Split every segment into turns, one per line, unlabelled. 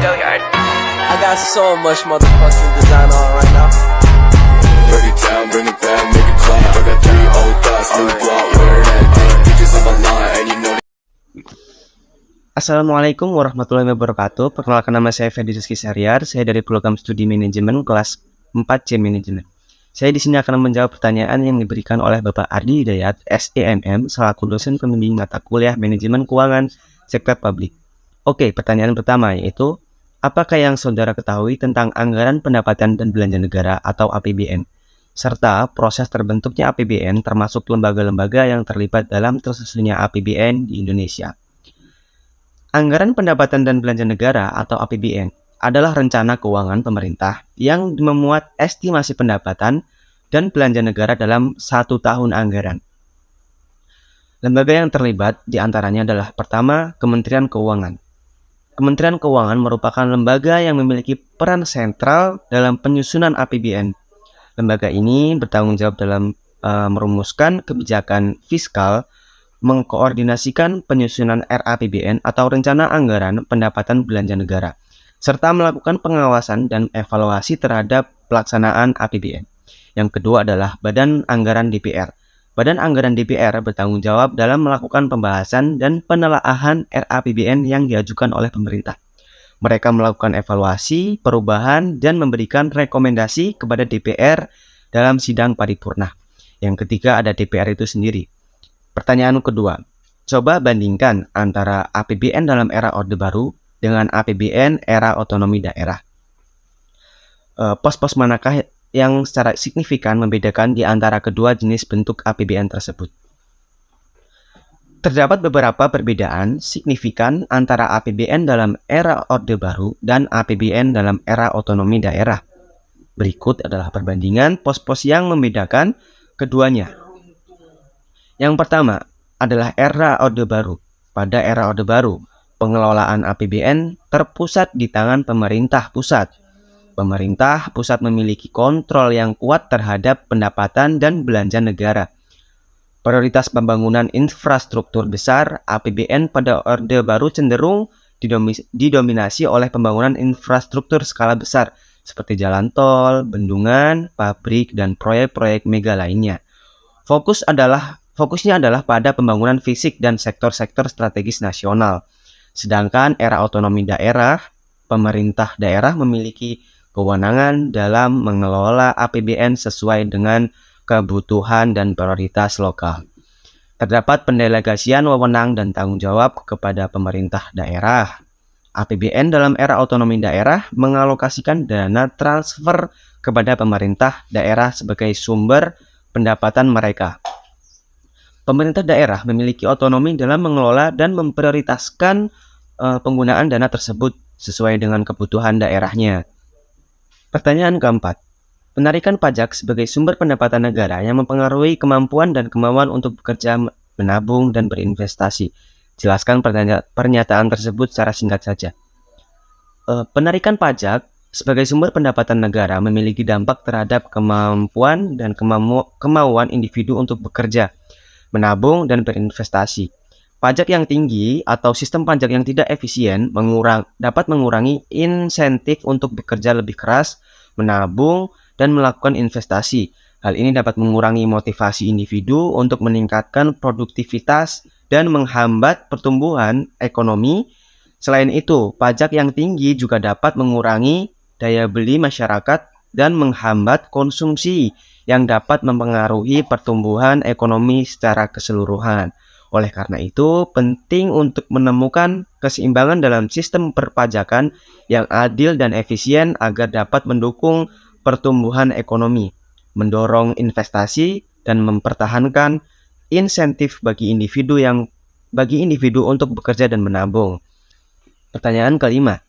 I got so much motherfucking design on right now.
Break it down, bring it back, make it clap. I got 3 old thoughts, new guap, wear that thing. Bitches on my line, and you know.
Assalamualaikum warahmatullahi wabarakatuh. Perkenalkan, nama saya Ferdi Rizky Syahriar. Saya dari program studi manajemen kelas 4C Manajemen. Saya di sini akan menjawab pertanyaan yang diberikan oleh Bapak Ardi Hidayat, SEMM, selaku dosen pembimbing mata kuliah manajemen keuangan sektor publik. Oke, pertanyaan pertama yaitu, apakah yang saudara ketahui tentang anggaran pendapatan dan belanja negara atau APBN, serta proses terbentuknya APBN termasuk lembaga-lembaga yang terlibat dalam tersusunnya APBN di Indonesia? Anggaran pendapatan dan belanja negara atau APBN adalah rencana keuangan pemerintah yang memuat estimasi pendapatan dan belanja negara dalam 1 tahun anggaran. Lembaga yang terlibat diantaranya adalah pertama, Kementerian Keuangan. Kementerian Keuangan merupakan lembaga yang memiliki peran sentral dalam penyusunan APBN. Lembaga ini bertanggung jawab dalam merumuskan kebijakan fiskal, mengkoordinasikan penyusunan RAPBN atau Rencana Anggaran Pendapatan Belanja Negara, serta melakukan pengawasan dan evaluasi terhadap pelaksanaan APBN. Yang kedua adalah Badan Anggaran DPR. Badan Anggaran DPR bertanggung jawab dalam melakukan pembahasan dan penelaahan RAPBN yang diajukan oleh pemerintah. Mereka melakukan evaluasi, perubahan, dan memberikan rekomendasi kepada DPR dalam sidang paripurna. Yang ketiga ada DPR itu sendiri. Pertanyaan kedua, coba bandingkan antara APBN dalam era Orde Baru dengan APBN era otonomi daerah. Pos-pos manakah yang secara signifikan membedakan di antara kedua jenis bentuk APBN tersebut? Terdapat beberapa perbedaan signifikan antara APBN dalam era Orde Baru dan APBN dalam era otonomi daerah. Berikut adalah perbandingan pos-pos yang membedakan keduanya. Yang pertama adalah era Orde Baru. Pada era Orde Baru, pengelolaan APBN terpusat di tangan pemerintah pusat. Pemerintah pusat memiliki kontrol yang kuat terhadap pendapatan dan belanja negara. Prioritas pembangunan infrastruktur besar, APBN pada Orde Baru cenderung didominasi oleh pembangunan infrastruktur skala besar seperti jalan tol, bendungan, pabrik, dan proyek-proyek mega lainnya. Fokusnya adalah pada pembangunan fisik dan sektor-sektor strategis nasional. Sedangkan era otonomi daerah, pemerintah daerah memiliki kewenangan dalam mengelola APBN sesuai dengan kebutuhan dan prioritas lokal. Terdapat pendelegasian wewenang dan tanggung jawab kepada pemerintah daerah. APBN dalam era otonomi daerah mengalokasikan dana transfer kepada pemerintah daerah sebagai sumber pendapatan mereka. Pemerintah daerah memiliki otonomi dalam mengelola dan memprioritaskan penggunaan dana tersebut sesuai dengan kebutuhan daerahnya. Pertanyaan keempat, penarikan pajak sebagai sumber pendapatan negara yang mempengaruhi kemampuan dan kemauan untuk bekerja, menabung, dan berinvestasi. Jelaskan pernyataan tersebut secara singkat saja. Penarikan pajak sebagai sumber pendapatan negara memiliki dampak terhadap kemampuan dan kemauan individu untuk bekerja, menabung, dan berinvestasi. Pajak yang tinggi atau sistem pajak yang tidak efisien dapat mengurangi insentif untuk bekerja lebih keras, menabung, dan melakukan investasi. Hal ini dapat mengurangi motivasi individu untuk meningkatkan produktivitas dan menghambat pertumbuhan ekonomi. Selain itu, pajak yang tinggi juga dapat mengurangi daya beli masyarakat dan menghambat konsumsi yang dapat mempengaruhi pertumbuhan ekonomi secara keseluruhan. Oleh karena itu, penting untuk menemukan keseimbangan dalam sistem perpajakan yang adil dan efisien agar dapat mendukung pertumbuhan ekonomi, mendorong investasi, dan mempertahankan insentif bagi individu untuk bekerja dan menabung. Pertanyaan kelima,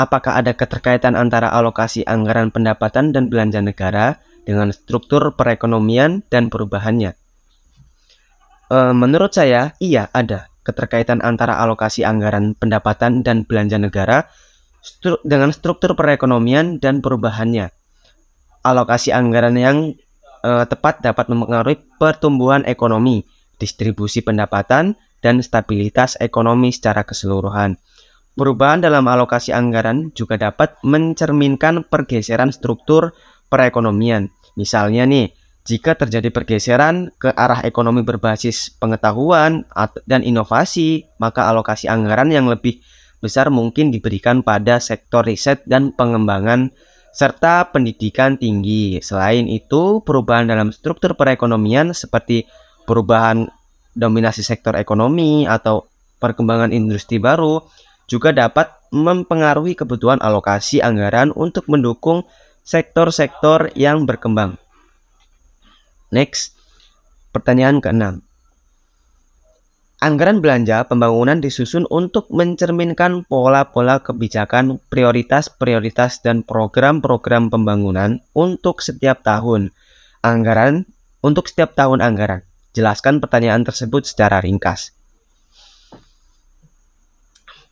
apakah ada keterkaitan antara alokasi anggaran pendapatan dan belanja negara dengan struktur perekonomian dan perubahannya? Menurut saya, iya ada keterkaitan antara alokasi anggaran pendapatan dan belanja negara dengan struktur perekonomian dan perubahannya. Alokasi anggaran yang tepat dapat mempengaruhi pertumbuhan ekonomi, distribusi pendapatan, dan stabilitas ekonomi secara keseluruhan. Perubahan dalam alokasi anggaran juga dapat mencerminkan pergeseran struktur perekonomian. Misalnya nih, jika terjadi pergeseran ke arah ekonomi berbasis pengetahuan dan inovasi, maka alokasi anggaran yang lebih besar mungkin diberikan pada sektor riset dan pengembangan serta pendidikan tinggi. Selain itu, perubahan dalam struktur perekonomian seperti perubahan dominasi sektor ekonomi atau perkembangan industri baru juga dapat mempengaruhi kebutuhan alokasi anggaran untuk mendukung sektor-sektor yang berkembang. Next, pertanyaan ke-6. Anggaran belanja pembangunan disusun untuk mencerminkan pola-pola kebijakan, prioritas-prioritas, dan program-program pembangunan untuk setiap tahun anggaran. Jelaskan pertanyaan tersebut secara ringkas.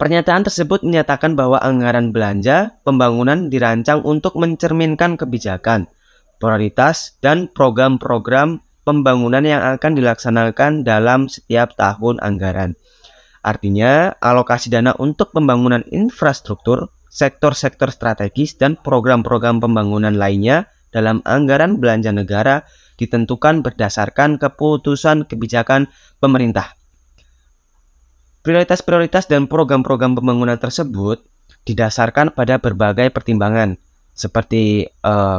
Pernyataan tersebut menyatakan bahwa anggaran belanja pembangunan dirancang untuk mencerminkan kebijakan, prioritas, dan program-program pembangunan yang akan dilaksanakan dalam setiap tahun anggaran. Artinya, alokasi dana untuk pembangunan infrastruktur, sektor-sektor strategis, dan program-program pembangunan lainnya dalam anggaran belanja negara ditentukan berdasarkan keputusan kebijakan pemerintah. Prioritas-prioritas dan program-program pembangunan tersebut didasarkan pada berbagai pertimbangan seperti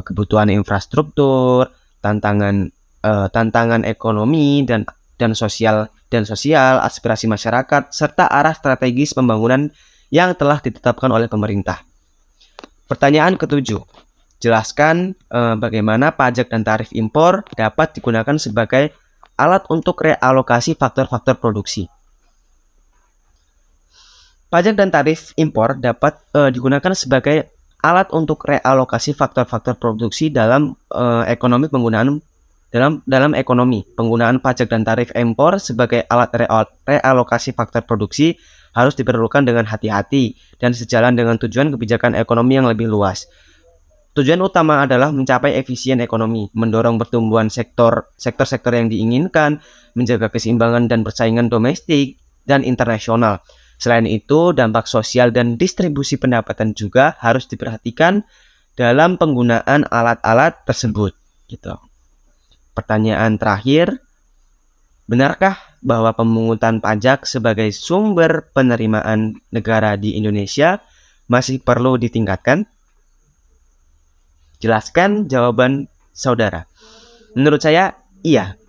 kebutuhan infrastruktur, tantangan ekonomi dan sosial, aspirasi masyarakat, serta arah strategis pembangunan yang telah ditetapkan oleh pemerintah. Pertanyaan ke-7. Jelaskan bagaimana pajak dan tarif impor dapat digunakan sebagai alat untuk realokasi faktor-faktor produksi. Pajak dan tarif impor dapat digunakan sebagai alat untuk realokasi faktor-faktor produksi dalam ekonomi. Penggunaan pajak dan tarif impor sebagai alat realokasi faktor produksi harus diperlukan dengan hati-hati dan sejalan dengan tujuan kebijakan ekonomi yang lebih luas. Tujuan utama adalah mencapai efisien ekonomi, mendorong pertumbuhan sektor-sektor yang diinginkan, menjaga keseimbangan dan persaingan domestik dan internasional. Selain itu, dampak sosial dan distribusi pendapatan juga harus diperhatikan dalam penggunaan alat-alat tersebut. Gitu. Pertanyaan terakhir, benarkah bahwa pemungutan pajak sebagai sumber penerimaan negara di Indonesia masih perlu ditingkatkan? Jelaskan jawaban saudara. Menurut saya, iya.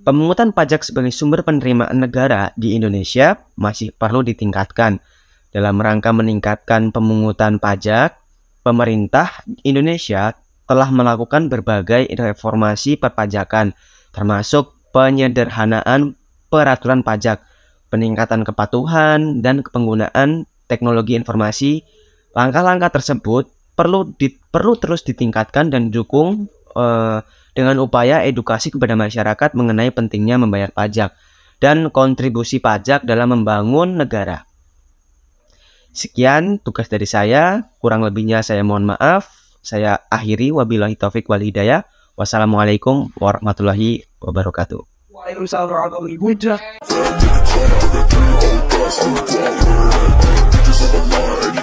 Pemungutan pajak sebagai sumber penerimaan negara di Indonesia masih perlu ditingkatkan. Dalam rangka meningkatkan pemungutan pajak, pemerintah Indonesia telah melakukan berbagai reformasi perpajakan, termasuk penyederhanaan peraturan pajak, peningkatan kepatuhan, dan penggunaan teknologi informasi. Langkah-langkah tersebut perlu terus ditingkatkan dan didukung dengan upaya edukasi kepada masyarakat mengenai pentingnya membayar pajak dan kontribusi pajak dalam membangun negara. Sekian tugas dari saya, kurang lebihnya saya mohon maaf. Saya akhiri, wabillahi taufik wal hidayah. Wassalamualaikum warahmatullahi wabarakatuh.
Waalaikumsalam warahmatullahi wabarakatuh.